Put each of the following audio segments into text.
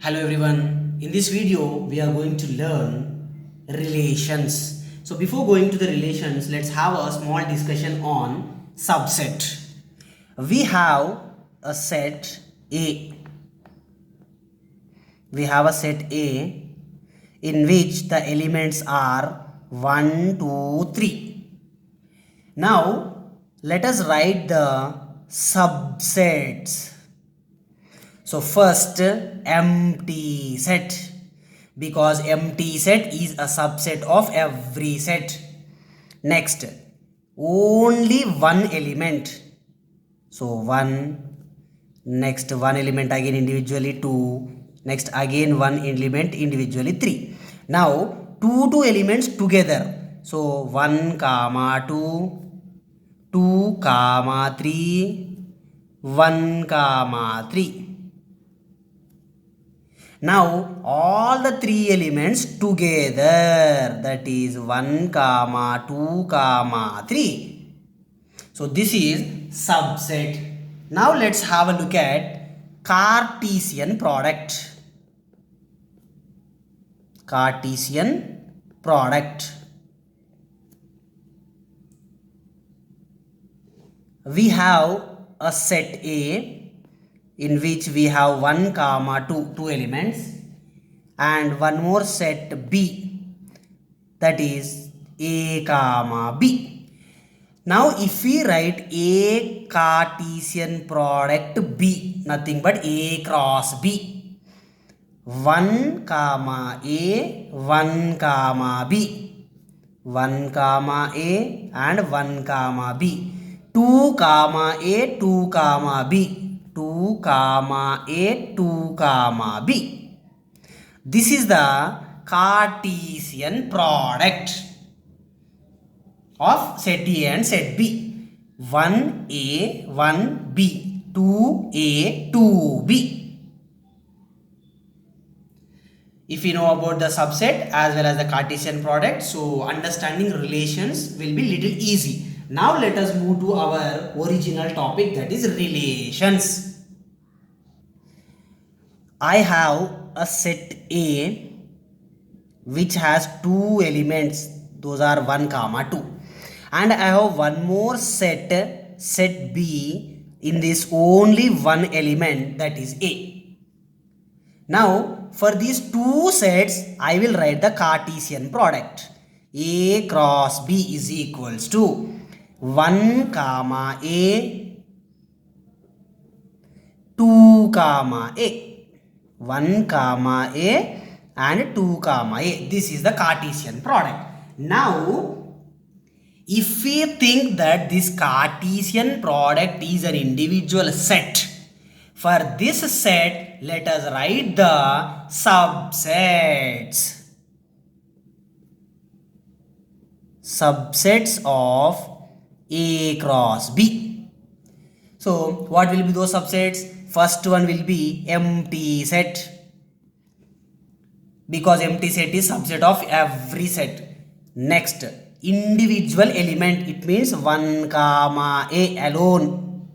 Hello everyone, in this video we are going to learn relations. So before going to the relations, let's have a small discussion on subset. We have a set A. We have a set A in which the elements are 1, 2, 3. Now let us write the subsets. So first empty set, because empty set is a subset of every set. Next only one element, so 1, next one element again individually 2, next again one element individually 3. Now two elements together, so 1 comma 2, 2 comma 3, 1 comma 3. Now all the three elements together, that is 1 comma 2 comma 3. So this is subset. Now let's have a look at Cartesian product. Cartesian product. We have a set A in which we have 1 comma 2 elements, and one more set B, that is A comma B. Now if we write A Cartesian product B, nothing but A cross B, 1 comma A, 1 comma B, 1 comma A and 1 comma B, 2 comma A, 2 comma B, 2 comma A, 2 comma B. This is the Cartesian product of set A and set B. 1A, 1B, 2A, 2B. If you know about the subset as well as the Cartesian product, so understanding relations will be little easy. Now let us move to our original topic, that is relations. I have a set A which has two elements, those are 1 comma 2, and I have one more set B in this only one element, that is A. Now for these two sets I will write the Cartesian product. A cross B is equals to 1 comma A, 2 comma A, 1 comma A and 2 comma A. This is the Cartesian product. Now if we think that this Cartesian product is an individual set, for this set let us write the subsets. Subsets of A cross B. So what will be those subsets? First one will be empty set, because empty set is subset of every set. Next individual element, it means 1 comma A alone.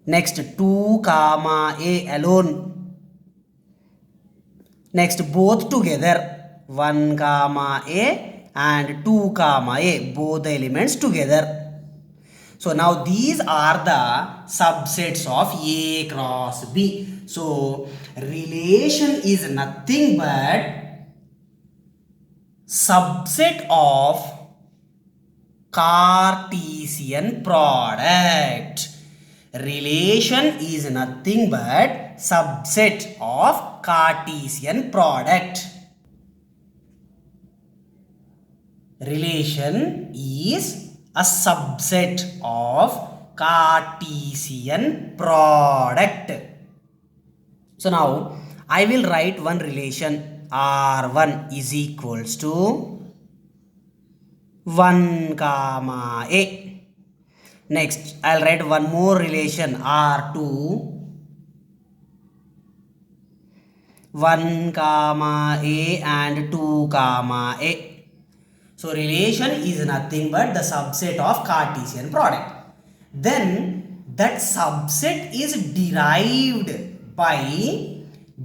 Next 2 comma A alone. Next both together, 1 comma A and 2 comma A, both the elements together. So now these are the subsets of A cross B. So relation is nothing but subset of Cartesian product. Relation is nothing but subset of Cartesian product. Relation is a subset of Cartesian product. So now I will write one relation, R1 is equals to 1 comma A. Next I'll write one more relation, R2, 1 comma A and 2 comma A. So relation is nothing but the subset of Cartesian product. Then that subset is derived by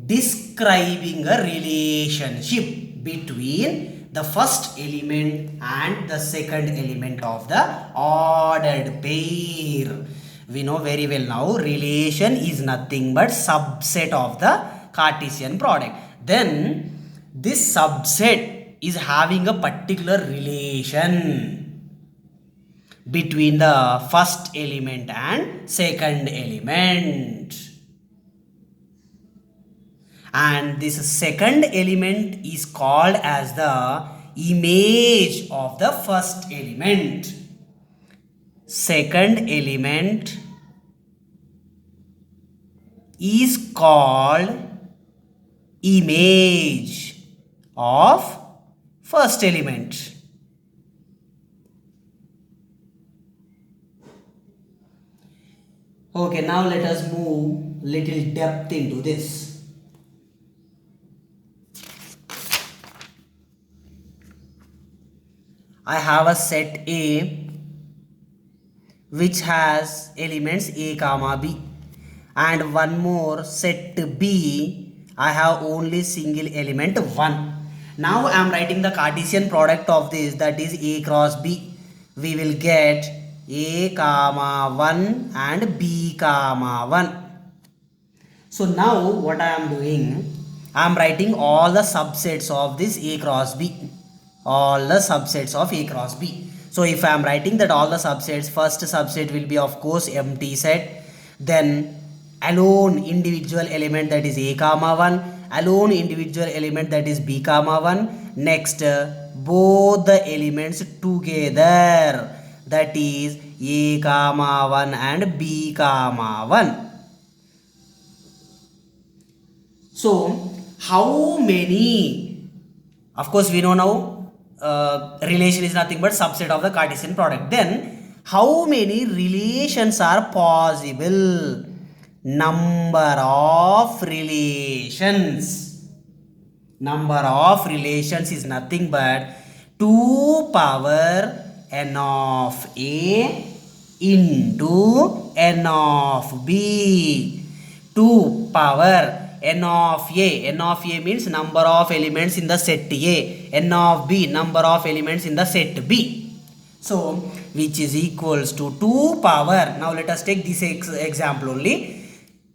describing a relationship between the first element and the second element of the ordered pair. We know very well now relation is nothing but subset of the Cartesian product. Then this subset is having a particular relation between the first element and second element. And this second element is called as the image of the first element. Second element is called image of first element. Okay, now let us move little depth into this. I have a set A which has elements A comma B, and one more set B. I have only single element 1. Now I am writing the Cartesian product of this, that is A cross B. We will get A comma 1 and B comma 1. So now what I am doing, I am writing all the subsets of this A cross B. All the subsets of A cross B. So if I am writing that all the subsets, first subset will be of course empty set, then alone individual element, that is A comma 1, alone individual element, that is B comma 1, next both the elements together, that is A comma 1 and B comma 1. So how many, of course we know now relation is nothing but subset of the Cartesian product. Then how many relations are possible? Number of relations. Number of relations is nothing but 2 power n of A into n of B. 2 power n of A. N of A means number of elements in the set A. N of B, number of elements in the set B. So which is equals to 2 power. Now let us take this example only.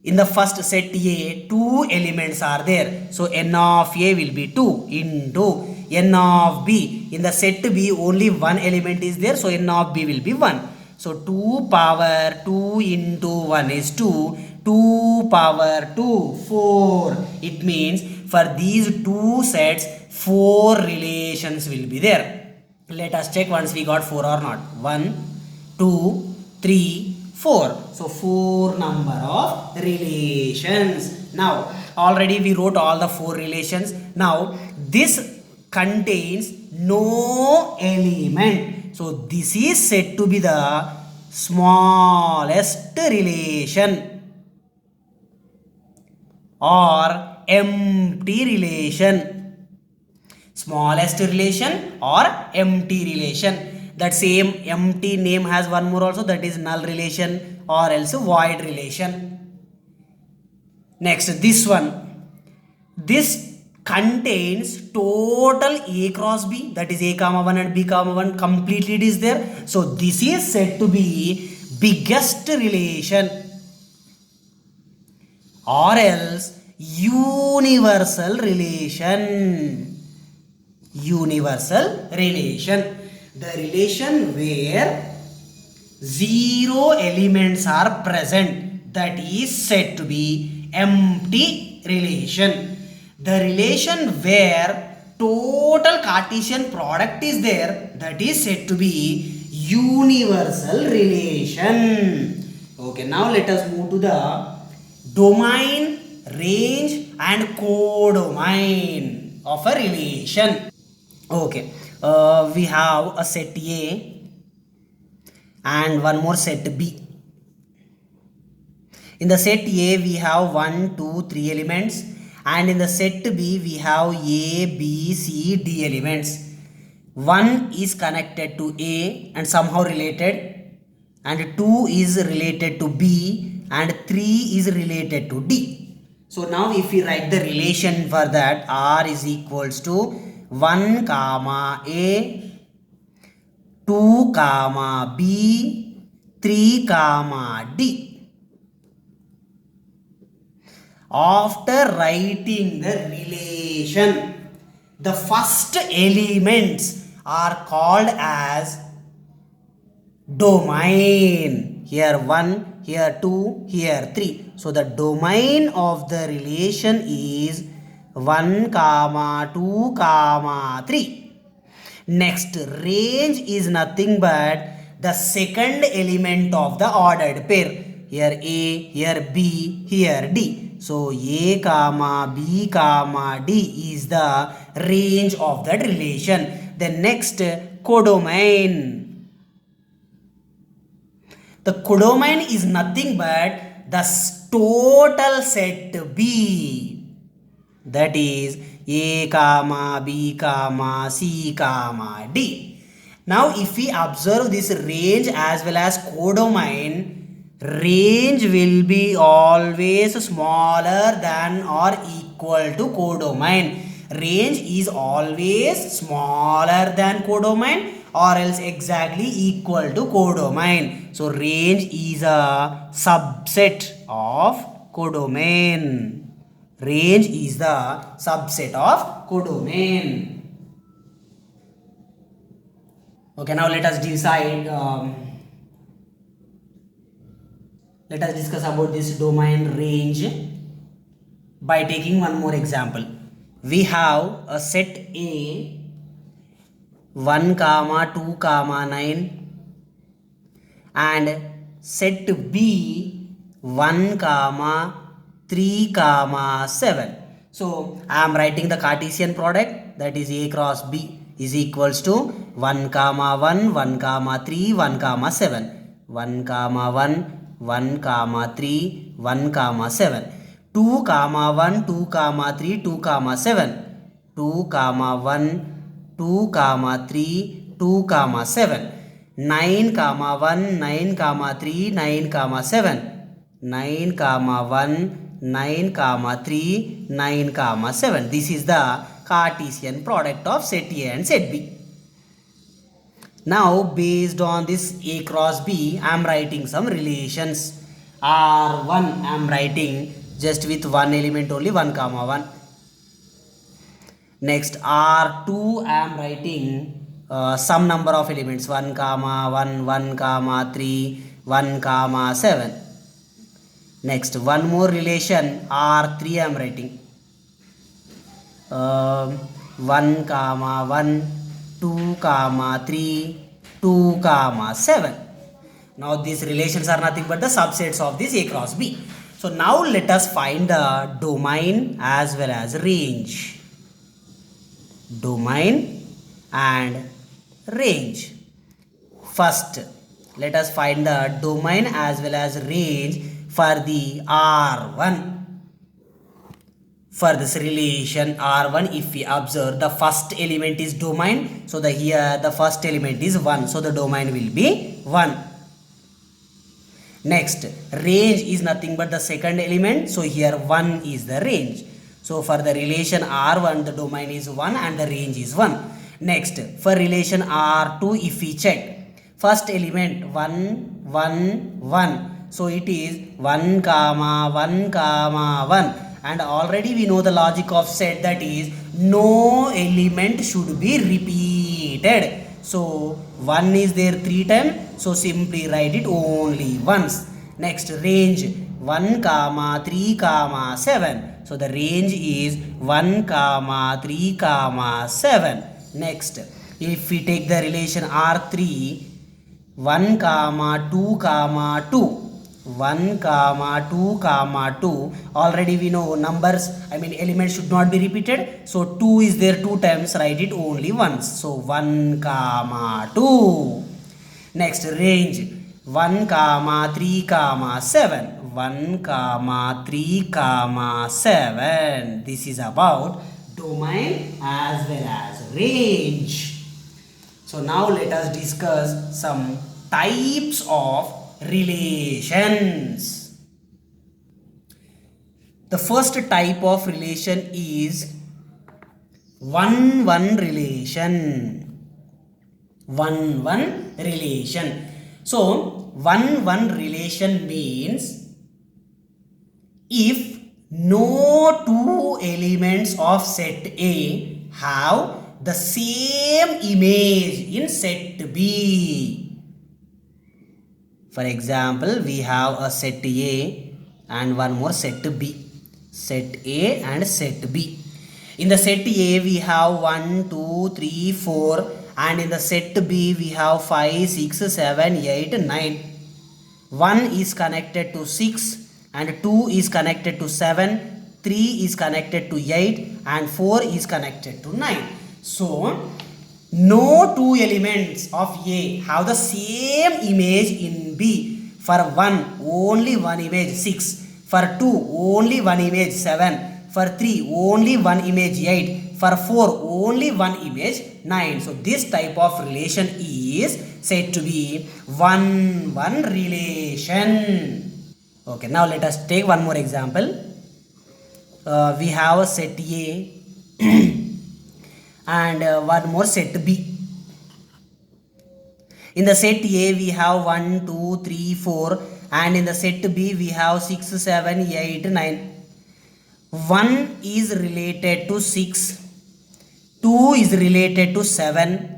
In the first set A, 2 elements are there. So n of A will be 2 into n of B. In the set B, only one element is there. So n of B will be 1. So 2 power 2 into 1 is 2. 2 power 2, 4. It means for these two sets, 4 relations will be there. Let us check once we got 4 or not. 1, 2, 3, 4. So 4 number of relations. Now already we wrote all the 4 relations. Now this contains no element. So this is said to be the smallest relation or empty relation. Smallest relation or empty relation. That same empty name has one more also, that is null relation or else void relation. Next, this one. This contains total A cross B, that is A comma 1 and B comma 1, completely it is there. So this is said to be biggest relation or else universal relation. Universal relation. The relation where 0 elements are present, that is said to be empty relation. The relation where total Cartesian product is there, that is said to be universal relation. Okay, now let us move to the domain, range and codomain of a relation. Okay, we have a set A and one more set B. In the set A we have 1, 2, 3 elements, and in the set B we have A, B, C, D elements. 1 is connected to A and somehow related, and 2 is related to B, and 3 is related to D. So now if we write the relation for that, R is equals to 1 comma A, 2 comma B, 3 comma D. After writing the relation, the first elements are called as domain. Here 1, here 2, here 3. So the domain of the relation is 1 comma 2 comma 3. Next, range is nothing but the second element of the ordered pair. Here A, here B, here D. So A comma B comma D is the range of that relation. Then next, codomain. The codomain is nothing but the total set B. That is A comma B comma C comma D. Now if we observe this range as well as codomain, range will be always smaller than or equal to codomain. Range is always smaller than codomain or else exactly equal to codomain. So range is a subset of codomain. Range is the subset of codomain. Okay, now let us decide. Let us discuss about this domain range by taking one more example. We have a set A 1 comma 2 comma 9 and set B 1 comma 3 comma 7. So I am writing the Cartesian product, that is A cross B is equals to 1 comma 1, 1 comma 3, 1 comma 7. 1 comma 1, 1 comma 3, 1 comma 7. 2 comma 1, 2 comma 3, 2 comma 7. 2 comma 1, 2 comma 3, 2 comma 7. 9 comma 1, 9 comma 3, 9 comma 7. 9 comma 1, 9 comma 3, 9 comma 7. This is the Cartesian product of set A and set B. Now based on this A cross B, I am writing some relations. R1 I am writing just with one element only, 1 comma 1. Next R2 I am writing some number of elements, 1 comma 1, 1 comma 3, 1 comma 7. Next one more relation R3 I am writing 1 comma 1, 2 comma 3, 2 comma 7. Now these relations are nothing but the subsets of this A cross B. So now let us find the domain as well as range. Domain and range. First, let us find the domain as well as range for the R1. For this relation R1, if we observe the first element is domain, so here the first element is 1, so the domain will be 1. Next, range is nothing but the second element, so here 1 is the range. So for the relation R1, the domain is 1 and the range is 1. Next, for relation R2, if we check, first element 1, 1, 1. So it is 1 comma 1 comma 1. And already we know the logic of set, that is no element should be repeated. So 1 is there 3 times, so simply write it only once. Next, range 1 comma 3 comma 7. So the range is 1 comma 3 comma 7. Next, if we take the relation R3, 1 comma 2 comma 2. 1 comma 2 comma 2, already we know numbers, elements should not be repeated, so 2 is there 2 times, write it only once, so 1 comma 2. Next, range 1 comma 3 comma 7. 1 comma 3 comma 7. This is about domain as well as range. So now let us discuss some types of relations. The first type of relation is 1-1 relation. 1-1 relation. So 1-1 relation means if no two elements of set A have the same image in set B. For example, we have a set A and one more set B. Set A and set B. In the set A we have 1, 2, 3, 4, and in the set B we have 5, 6, 7, 8, 9. 1 is connected to 6 and 2 is connected to 7, 3 is connected to 8 and 4 is connected to 9. So, no two elements of A have the same image in B. For 1, only one image 6. For 2, only one image 7. For 3, only one image 8. For 4, only one image 9. So, this type of relation is said to be 1-1 relation. Okay, now let us take one more example. We have a set A and one more set B. In the set A we have 1, 2, 3, 4 and in the set B we have 6, 7, 8, 9. 1 is related to 6, 2 is related to 7,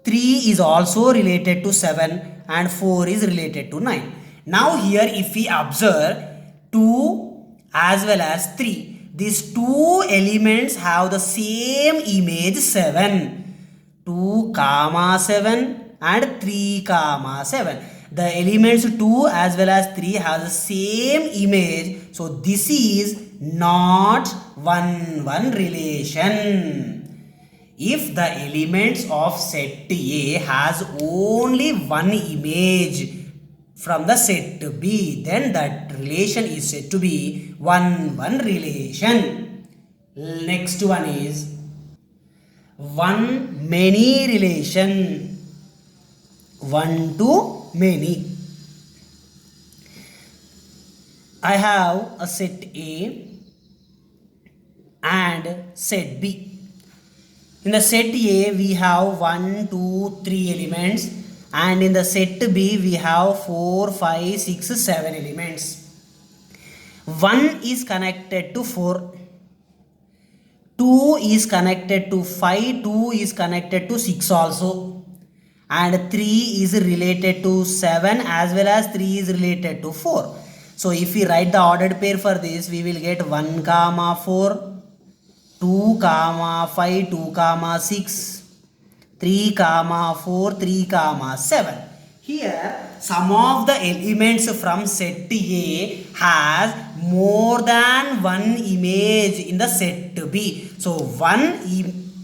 3 is also related to 7 and 4 is related to 9. Now here if we observe 2 as well as 3, these two elements have the same image 7. 2, 7 and 3, 7. The elements 2 as well as 3 have the same image. So this is not 1-1 relation. If the elements of set A has only one image from the set B, then that relation is said to be 1-1 relation. Next one is 1-many relation. 1 to many. I have a set A and set B. In the set A we have 1, 2, 3 elements and in the set B we have 4, 5, 6, 7 elements. 1 is connected to 4, 2 is connected to 5, 2 is connected to 6 also, and 3 is related to 7 as well as 3 is related to 4. So if we write the ordered pair for this, we will get 1, 4, 2, 5, 2, 6, 3, 4, 3, 7. Here some of the elements from set A has more than one image in the set B. So one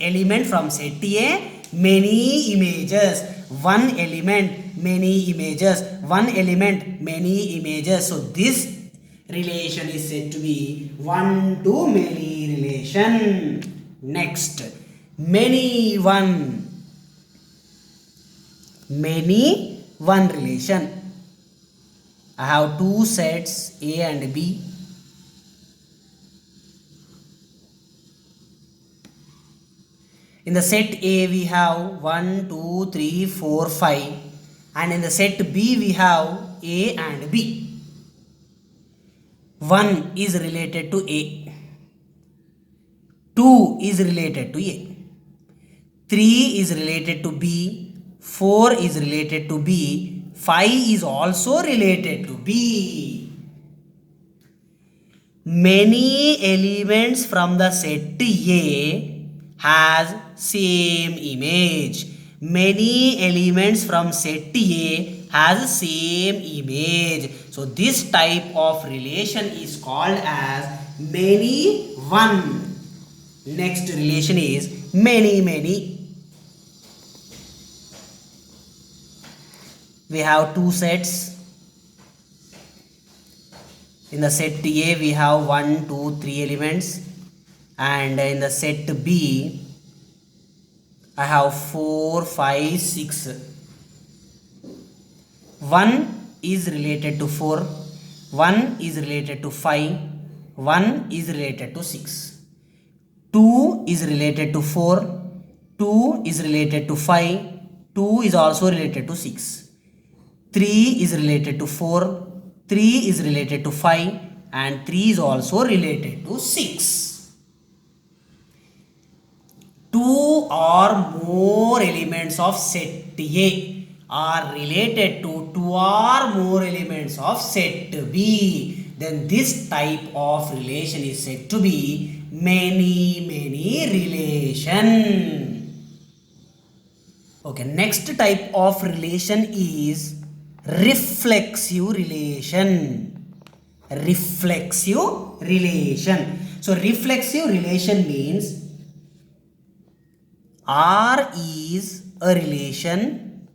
element from set A, many images. One element, many images. One element, many images. So this relation is said to be 1-to-many relation. Next, many-one. Many-one relation. I have two sets A and B. In the set A we have 1, 2, 3, 4, 5 and in the set B we have A and B. 1 is related to A, 2 is related to A, 3 is related to B, 4 is related to B, 5 is also related to B. Many elements from the set A has same image. Many elements from set A has same image. So this type of relation is called as many-one. Next relation is many-many. We have two sets. In the set A we have 1, 2, 3 elements and in the set B I have 4, 5, 6. 1 is related to 4, 1 is related to 5, 1 is related to 6. 2 is related to 4. 2 is related to 5. 2 is also related to 6. 3 is related to 4. 3 is related to 5. And 3 is also related to 6. 2 or more elements of set A are related to 2 or more elements of set B. Then this type of relation is said to be many relation. Okay, next type of relation is reflexive relation. Reflexive relation. So reflexive relation means R is a relation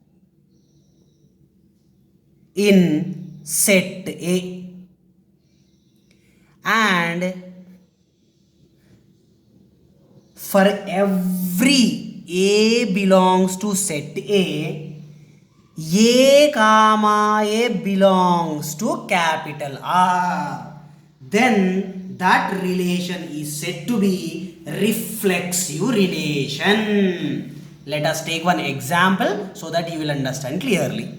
in set A, and for every A belongs to set A comma A belongs to capital R, then that relation is said to be reflexive relation. Let us take one example so that you will understand clearly.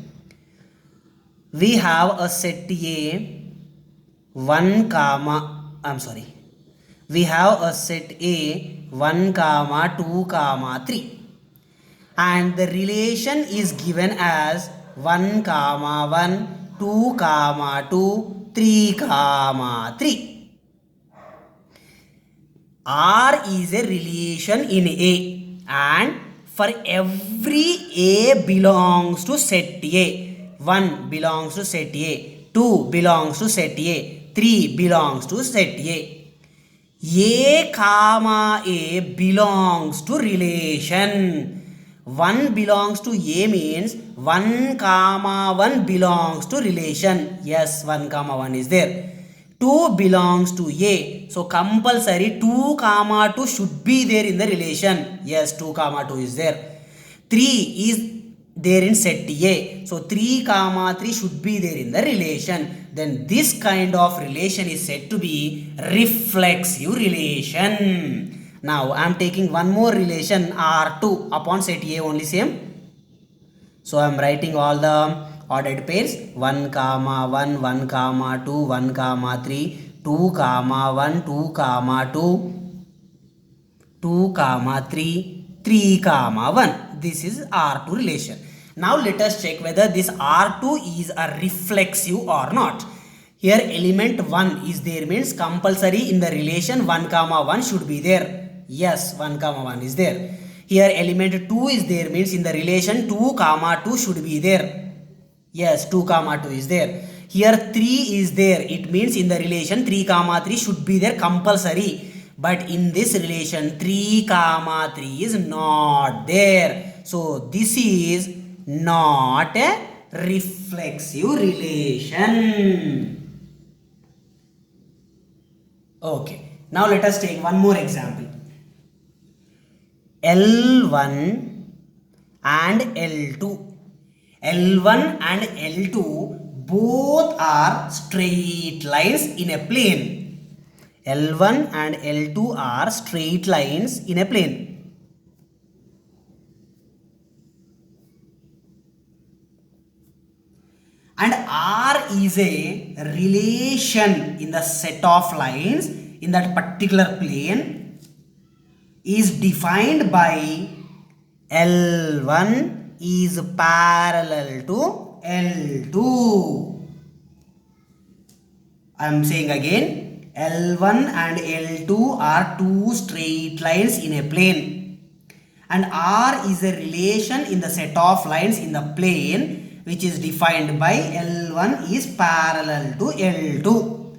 We have a set A 1 comma, we have a set A 1 comma 2 comma 3, and the relation is given as 1 comma 1, 2 comma 2, 3 comma 3. R is a relation in A, and for every A belongs to set A, 1 belongs to set A, 2 belongs to set A, 3 belongs to set A comma A belongs to relation. 1 belongs to A means 1 comma 1 belongs to relation. Yes, 1 comma 1 is there. 2 belongs to A. So compulsory 2 comma 2 should be there in the relation. Yes, 2 comma 2 is there. 3 is there in set A. So 3 comma 3 should be there in the relation. Then this kind of relation is said to be reflexive relation. Now I am taking one more relation R2 upon set A only same. So I am writing all the ordered pairs 1 comma 1, 1 comma 2, 1 comma 3, 2 comma 1, 2 comma 2, 2 comma 3, 3 comma 1. This is R2 relation. Now let us check whether this R2 is a reflexive or not. Here element 1 is there means compulsory in the relation 1 comma 1 should be there. Yes, 1 comma 1 is there. Here element 2 is there means in the relation 2 comma 2 should be there. Yes, 2 comma 2 is there. Here 3 is there. It means in the relation 3 comma 3 should be there compulsory. But in this relation 3 comma 3 is not there. So this is not a reflexive relation. Okay. Now let us take one more example. L1 and L2. L1 and L2 both are straight lines in a plane. L1 and L2 are straight lines in a plane. And R is a relation in the set of lines in that particular plane is defined by L1 is parallel to L2. I am saying again, L1 and L2 are two straight lines in a plane, and R is a relation in the set of lines in the plane which is defined by L1 is parallel to L2.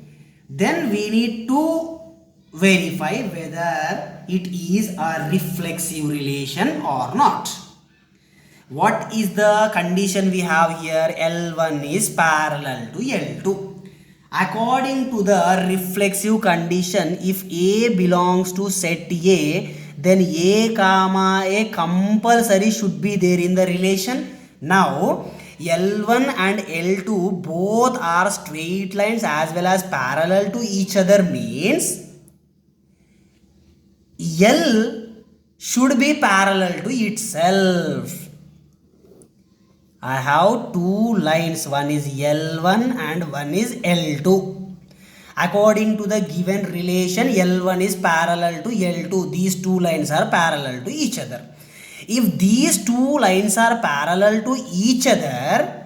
Then we need to verify whether it is a reflexive relation or not. What is the condition we have here? L1 is parallel to L2. According to the reflexive condition, if A belongs to set A, then A comma A compulsory should be there in the relation. Now, L1 and L2 both are straight lines as well as parallel to each other means L should be parallel to itself. I have two lines, one is L1 and one is L2. According to the given relation, L1 is parallel to L2. These two lines are parallel to each other. If these two lines are parallel to each other,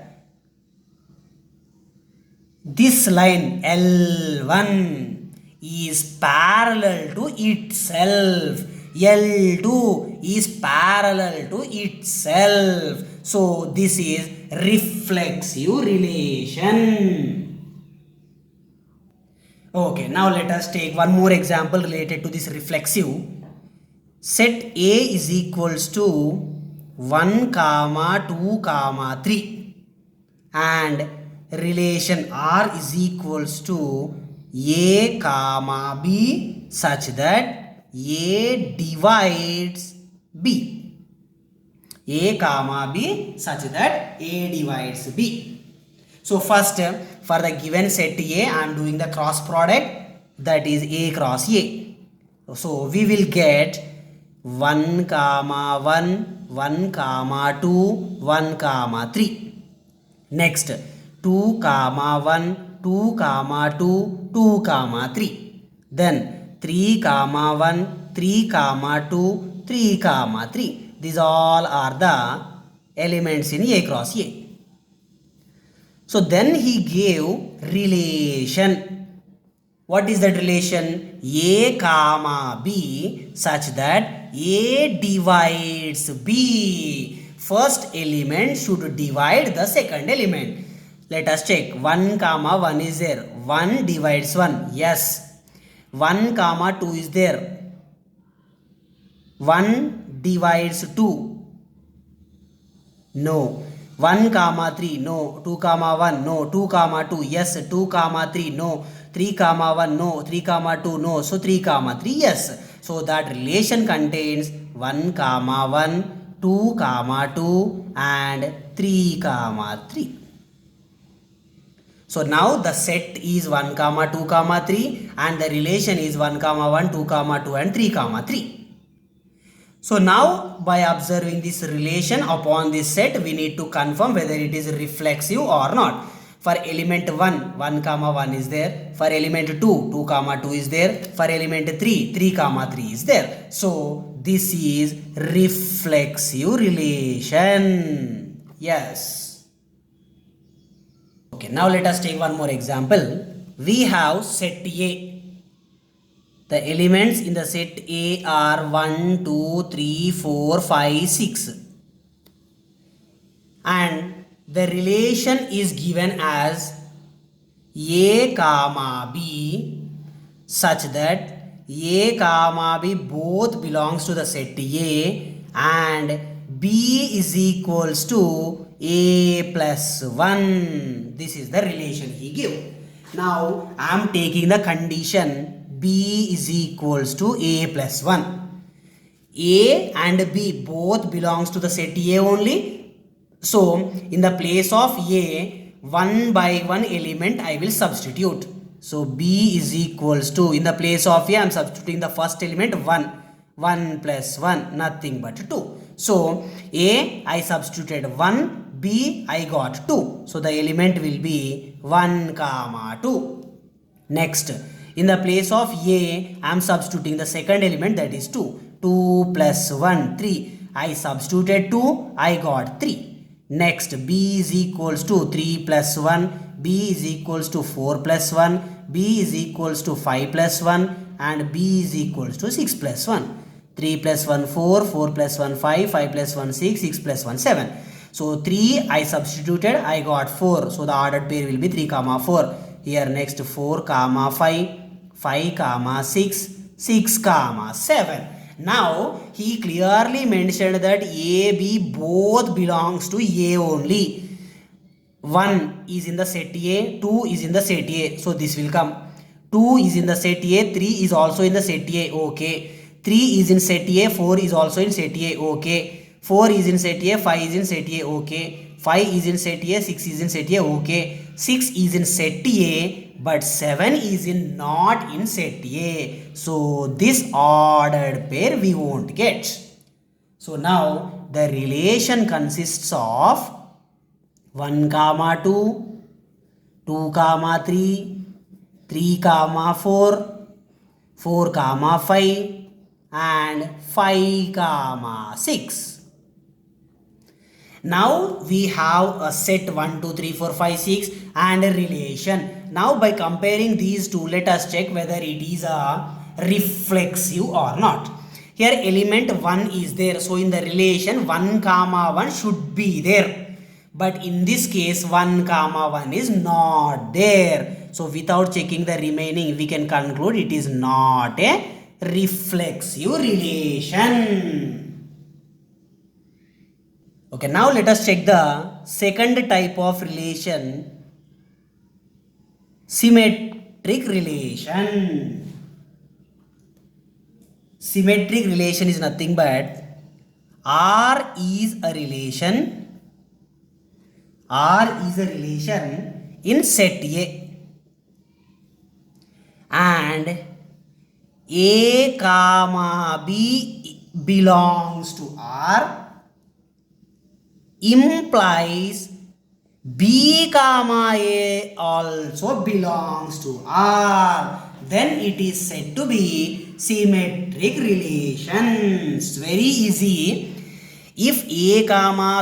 this line L1 is parallel to itself. L2 is parallel to itself. So this is reflexive relation. Okay, now let us take one more example related to this reflexive. Set A is equals to 1, 2, 3 and relation R is equals to A, B such that A divides B. A, B such that A divides B. So first for the given set A, I am doing the cross product, that is A cross A. So we will get 1, 1, 1, 2, 1, 3. Next 2, 1, 2, 2, 2, 3. Then 3, 1, 3, 2, 3, 3. These all are the elements in A cross A. So then he gave relation. What is that relation? A, B such that A divides B. First element should divide the second element. Let us check. 1, 1 is there. 1 divides 1. Yes. 1, 2 is there. 1 divides 2. No. 1, 3, no. 2, 1, no. 2, 2, yes. 2, 3, no. 3, 1, no. 3, 2, no. So 3, 3, yes. So that relation contains 1, 1, 2, 2 and 3, 3. So now the set is 1, 2, 3 and the relation is 1, 1, 2, 2 and 3, 3. So now by observing this relation upon this set, we need to confirm whether it is reflexive or not. For element 1, 1, 1 is there. For element 2, 2, 2 is there. For element 3, 3, 3 is there. So this is reflexive relation. Yes. Okay, now let us take one more example. We have set A. The elements in the set A are 1, 2, 3, 4, 5, 6. And the relation is given as A, B such that A, B both belongs to the set A and B is equals to A plus 1. This is the relation he gave. Now I am taking the condition B is equals to A plus 1. A and B both belongs to the set A only. So in the place of A, 1 by 1 element I will substitute. So B is equals to, in the place of A I am substituting the first element 1. 1 plus 1, nothing but 2. So A I substituted 1, B I got 2. So the element will be 1, 2. Next, in the place of A, I am substituting the second element, that is 2. 2 plus 1, 3. I substituted 2, I got 3. Next, B is equals to 3 plus 1, B is equals to 4 plus 1, B is equals to 5 plus 1 and B is equals to 6 plus 1. 3 plus 1, 4, 4 plus 1, 5, 5 plus 1, 6, 6 plus 1, 7. So 3 I substituted, I got 4. So the ordered pair will be 3, 4. Here next 4, 5, 5, 6, 6, 7. Now he clearly mentioned that A, B both belongs to A only. 1 is in the set A, 2 is in the set A. So this will come. 2 is in the set A, 3 is also in the set A. Okay. 3 is in set A, 4 is also in set A. Okay. 4 is in set A, 5 is in set A. Okay. 5 is in set A, 6 is in set A, okay. 6 is in set A, but 7 is in not in set A. So this ordered pair we won't get. So now the relation consists of 1, 2, 2, 3, 3, 4, 4, 5 and 5, 6. Now we have a set 1, 2, 3, 4, 5, 6 and a relation. Now by comparing these two, let us check whether it is a reflexive or not. Here element 1 is there. So in the relation 1, 1 should be there. But in this case 1, 1 is not there. So without checking the remaining, we can conclude it is not a reflexive relation. Okay, now let us check the second type of relation, symmetric relation. Symmetric relation is nothing but R is a relation in set A and A, B belongs to R implies B, A also belongs to R. Then it is said to be symmetric relations. Very easy. If A,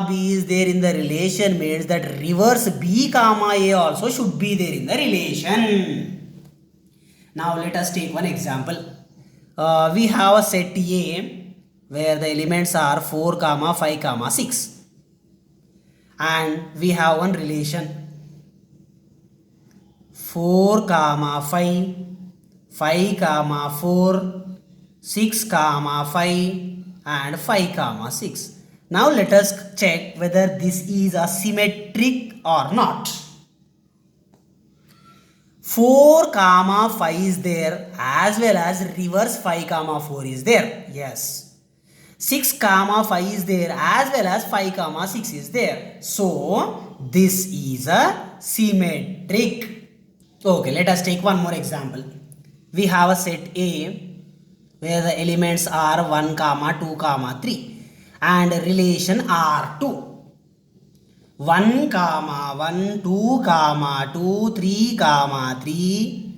B is there in the relation, means that reverse B, A also should be there in the relation. Now let us take one example. We have a set A where the elements are 4, 5, 6. And we have one relation 4, 5, 5, 4, 6, 5 and 5, 6. Now let us check whether this is a symmetric or not. 4, 5 is there as well as reverse 5, 4 is there. Yes. 6, 5 is there as well as 5, 6 is there. So this is a symmetric. Okay, let us take one more example. We have a set A where the elements are 1, 2, 3 and relation R2. 1, 1, 2, 2, 3, 3,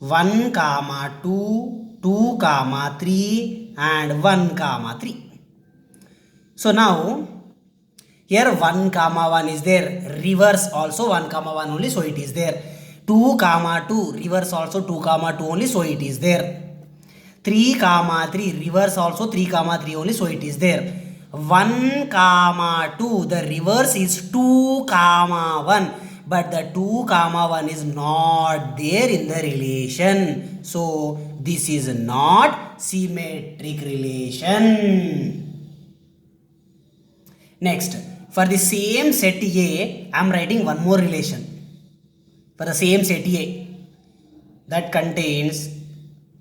1, 2, 2, 3 and 1, 3. So now here 1, 1 is there, reverse also 1, 1 only, so it is there. 2, 2, reverse also 2, 2 only, so it is there. 3, 3, reverse also 3, 3 only, so it is there. 1, 2, the reverse is 2, 1, but the 2, 1 is not there in the relation. So this is not symmetric relation. Next, for the same set A, I am writing one more relation. For the same set A that contains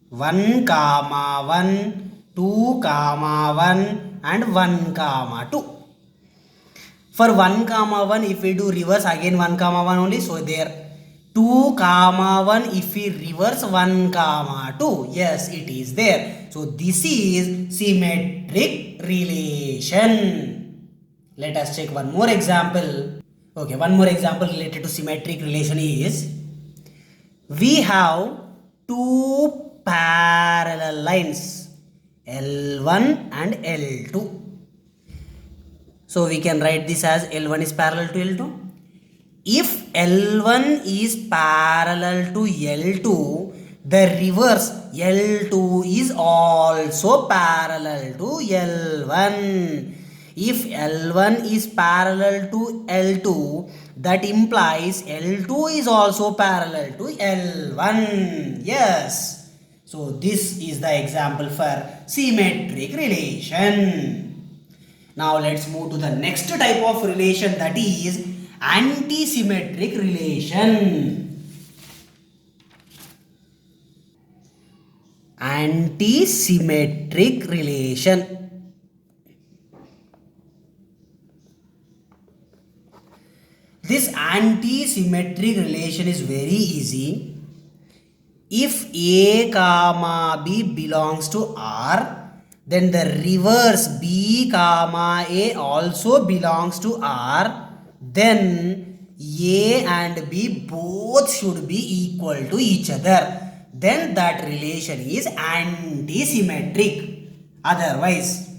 1, 1, 2, 1 and 1, 2. For 1, 1, if we do reverse again 1, 1 only, so there. 2, 1, if we reverse 1, 2, yes, it is there. So this is symmetric relation. Let us check one more example. Okay, one more example related to symmetric relation is, we have two parallel lines L1 and L2. So we can write this as L1 is parallel to L2. If L1 is parallel to L2, the reverse L2 is also parallel to L1. If L1 is parallel to L2, that implies L2 is also parallel to L1. Yes. So this is the example for symmetric relation. Now let's move to the next type of relation, that is anti-symmetric relation. Anti-symmetric relation. This anti-symmetric relation is very easy. If A comma B belongs to R, then the reverse B comma A also belongs to R, then A and B both should be equal to each other. Then that relation is anti-symmetric. Otherwise,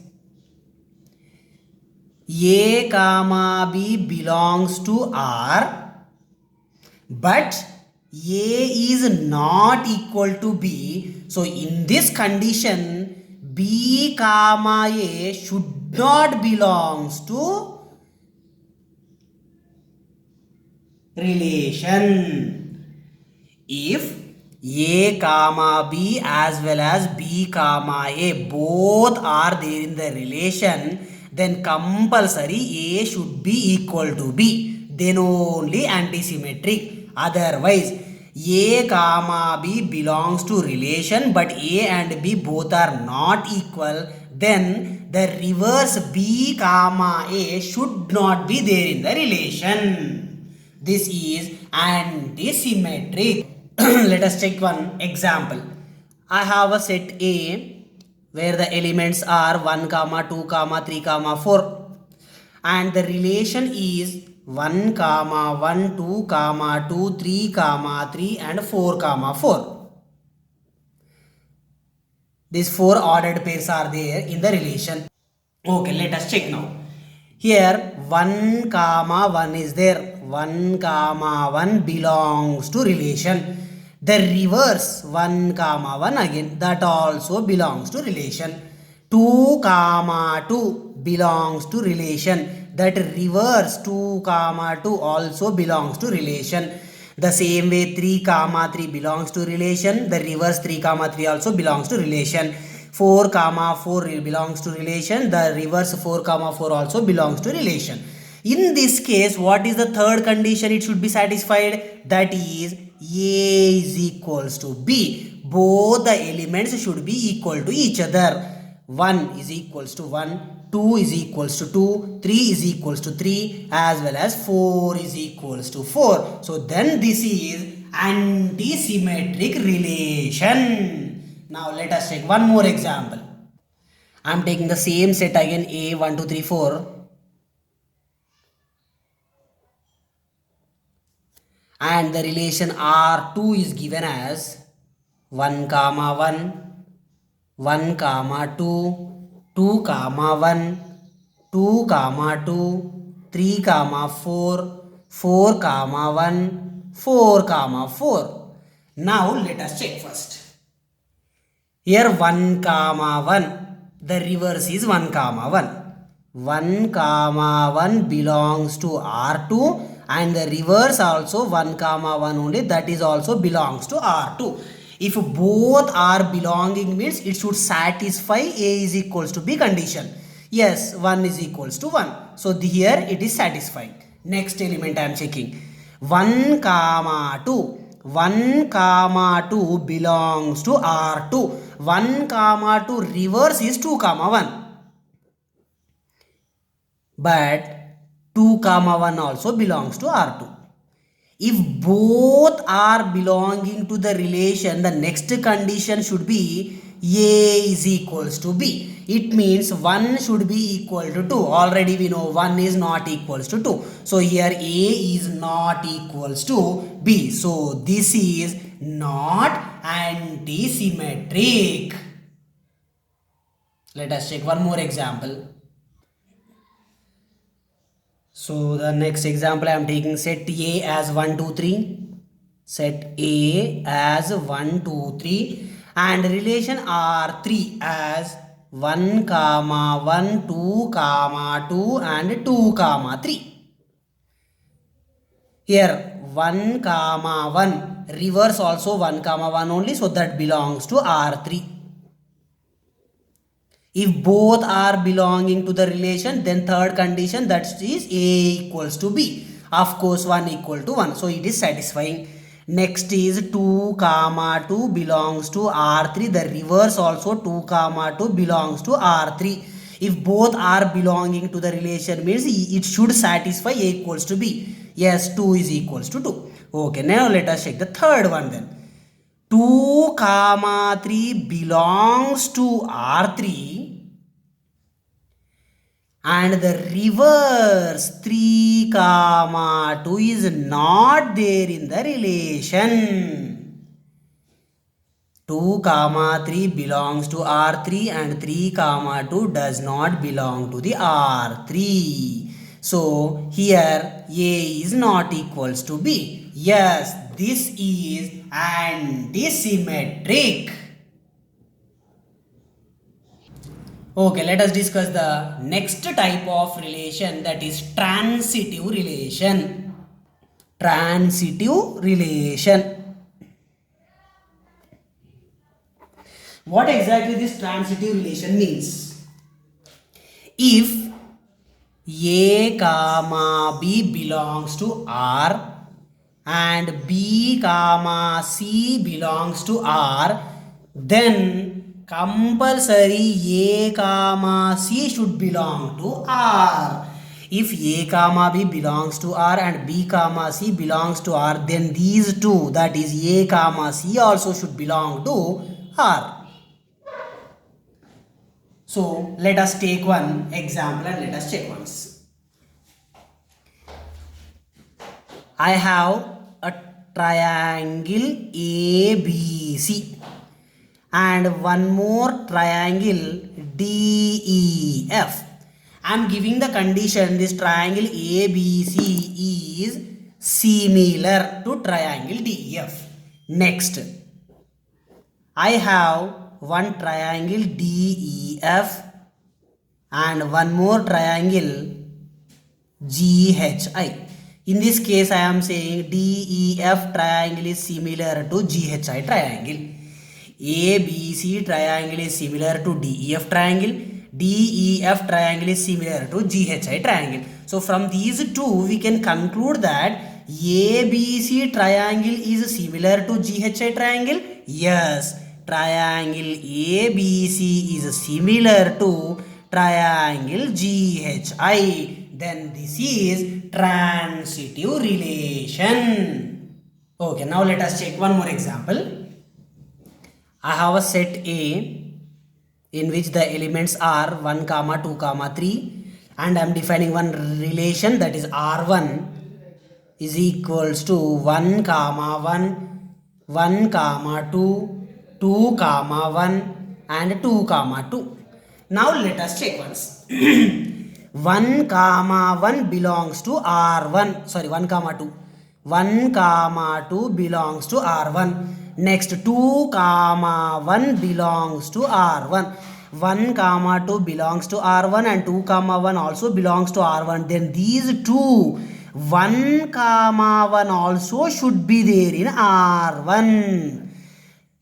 A comma B belongs to R, but A is not equal to B. So in this condition, B comma A should not belongs to relation. If A comma B as well as B comma A both are there in the relation, then compulsory A should be equal to B. Then only anti-symmetric. Otherwise, A comma B belongs to relation but A and B both are not equal, then the reverse B comma A should not be there in the relation. This is anti-symmetric. Let us check one example. I have a set A where the elements are 1, 2, 3, 4, and the relation is 1, 1, 2, 2, 3, 3 and 4, 4. These 4 ordered pairs are there in the relation. Okay, let us check now. Here 1, 1 is there. 1, 1 belongs to relation. The reverse 1, 1 again, that also belongs to relation. 2, 2 belongs to relation. That reverse 2, 2 also belongs to relation. The same way 3, 3 belongs to relation. The reverse 3, 3 also belongs to relation. 4, 4 belongs to relation. The reverse 4, 4 also belongs to relation. In this case, what is the third condition it should be satisfied? That is A is equals to B. Both the elements should be equal to each other. 1 is equals to 1, 2 is equals to 2, 3 is equals to 3, as well as 4 is equals to 4. So then this is anti-symmetric relation. Now let us take one more example. I am taking the same set again, A 1, 2, 3, 4. And the relation R2 is given as 1, 1, 1, 2, 2, 1, 2, 2, 3, 4, 4, 1, 4, 4. Now let us check first. Here 1, 1, the reverse is 1, 1. 1, 1 belongs to R2 and the reverse also 1, 1 only, that is also belongs to R2. If both are belonging means it should satisfy A is equals to B condition. Yes, 1 is equals to 1. So here it is satisfying. Next element I am checking. 1, 2. 1, 2 belongs to R2. 1, 2 reverse is 2, 1. But 2, 1 also belongs to R2. If both are belonging to the relation, the next condition should be A is equals to B. It means 1 should be equal to 2. Already we know 1 is not equals to 2. So here A is not equals to B. So this is not anti-symmetric. Let us check one more example. So the next example I am taking set A as 1, 2, 3. Set A as 1, 2, 3 and relation R3 as 1, 1, 2, 2 and 2, 3. Here 1, 1 reverse also 1, 1 only, so that belongs to R3. If both are belonging to the relation, then third condition, that is A equals to B. Of course 1 equal to 1, so it is satisfying. Next is 2, 2 belongs to R3. The reverse also 2, 2 belongs to R3. If both are belonging to the relation means it should satisfy A equals to B. Yes, 2 is equals to 2. Okay, now let us check the third one then. 2 comma 3 belongs to R3 and the reverse 3 comma 2 is not there in the relation. 2 comma 3 belongs to R3 and 3 comma 2 does not belong to the R3. So here A is not equals to B. Yes, this is antisymmetric. Okay, let us discuss the next type of relation, that is transitive relation. Transitive relation. What exactly this transitive relation means? If A comma B belongs to R and B comma C belongs to R, then compulsory A comma C should belong to R. If A comma B belongs to R and B comma C belongs to R, then these two, that is A comma C, also should belong to R. So let us take one example and let us check once. I have a triangle ABC and one more triangle DEF. I am giving the condition this triangle ABC is similar to triangle DEF. Next, I have one triangle DEF and one more triangle GHI. In this case, I am saying DEF triangle is similar to GHI triangle. ABC triangle is similar to DEF triangle. DEF triangle is similar to GHI triangle. So from these two, we can conclude that ABC triangle is similar to GHI triangle. Yes, triangle ABC is similar to triangle GHI. Then this is transitive relation. Okay, now let us check one more example. I have a set A in which the elements are 1 comma 2 comma 3 and I am defining one relation, that is R1 is equals to 1 comma 1, 1 comma 2, 2 comma 1 and 2 comma 2. Now let us check once. 1 comma 1 belongs to R1, sorry 1 comma 2. 1 comma 2 belongs to R1. Next 2 comma 1 belongs to R1. 1 comma 2 belongs to R1 and 2 comma 1 also belongs to R1. Then these two 1 comma 1 also should be there in R1.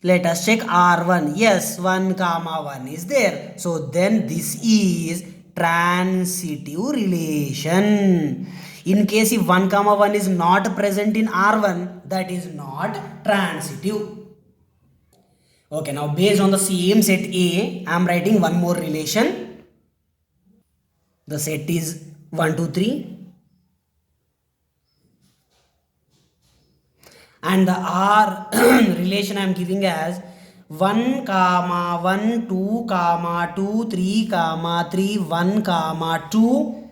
Let us check R1. Yes, 1 comma 1 is there. So then this is transitive relation. In case if 1 comma 1 is not present in R1, that is not transitive. Okay, now based on the same set A, I am writing one more relation. The set is 1, 2, 3. And the R relation I am giving as 1 comma 1, 2 comma 2, 3 comma 3, 1 comma 2,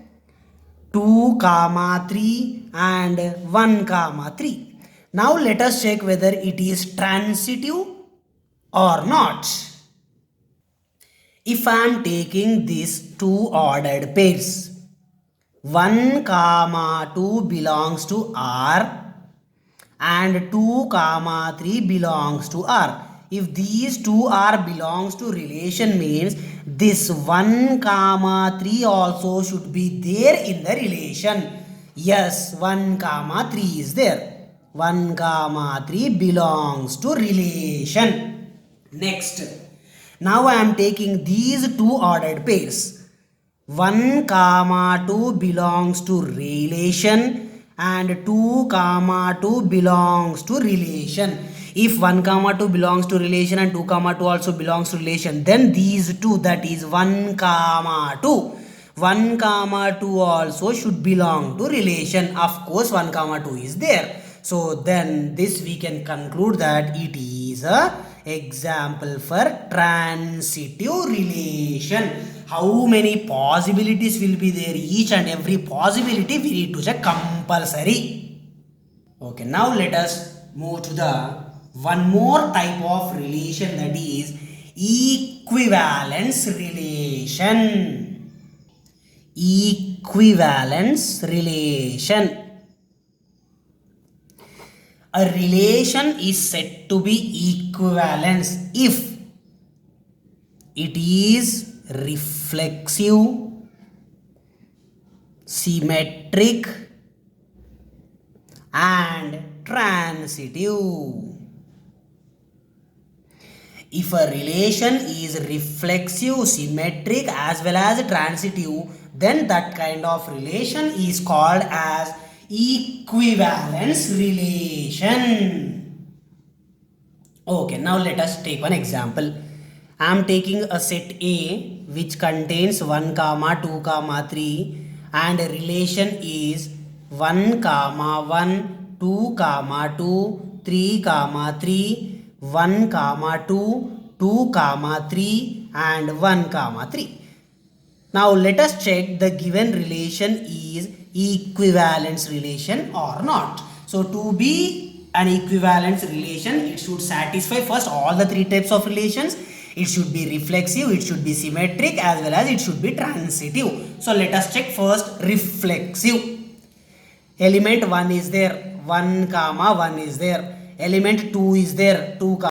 2 comma 3 and 1 comma 3. Now let us check whether it is transitive or not. If I am taking these two ordered pairs, 1 comma 2 belongs to R and 2 comma 3 belongs to R. If these two are belongs to relation means this 1 comma 3 also should be there in the relation. Yes, 1 comma 3 is there. 1 comma 3 belongs to relation. Next, now I am taking these two ordered pairs. 1 comma 2 belongs to relation and 2 comma 2 belongs to relation. If 1 comma 2 belongs to relation and 2 comma 2 also belongs to relation, then these two, that is 1 comma 2, 1 comma 2 also should belong to relation. Of course 1 comma 2 is there. So then this we can conclude that it is a example for transitive relation. How many possibilities will be there? Each and every possibility we need to check compulsory. Okay, now let us move to the one more type of relation, that is equivalence relation. Equivalence relation. A relation is said to be equivalence if it is reflexive, symmetric, and transitive. If a relation is reflexive, symmetric, as well as transitive, then that kind of relation is called as equivalence relation. Okay, now let us take one example. I am taking a set A which contains 1 comma 2 comma 3 and a relation is 1 comma 1, 2 comma 2, 3 comma 3, 1 comma 2, 2 comma 3 and 1 comma 3. Now let us check the given relation is equivalence relation or not. So to be an equivalence relation, it should satisfy first all the three types of relations. It should be reflexive, it should be symmetric, as well as it should be transitive. So let us check first reflexive. Element 1 is there, 1 comma 1 is there. Element 2 is there, 2 comma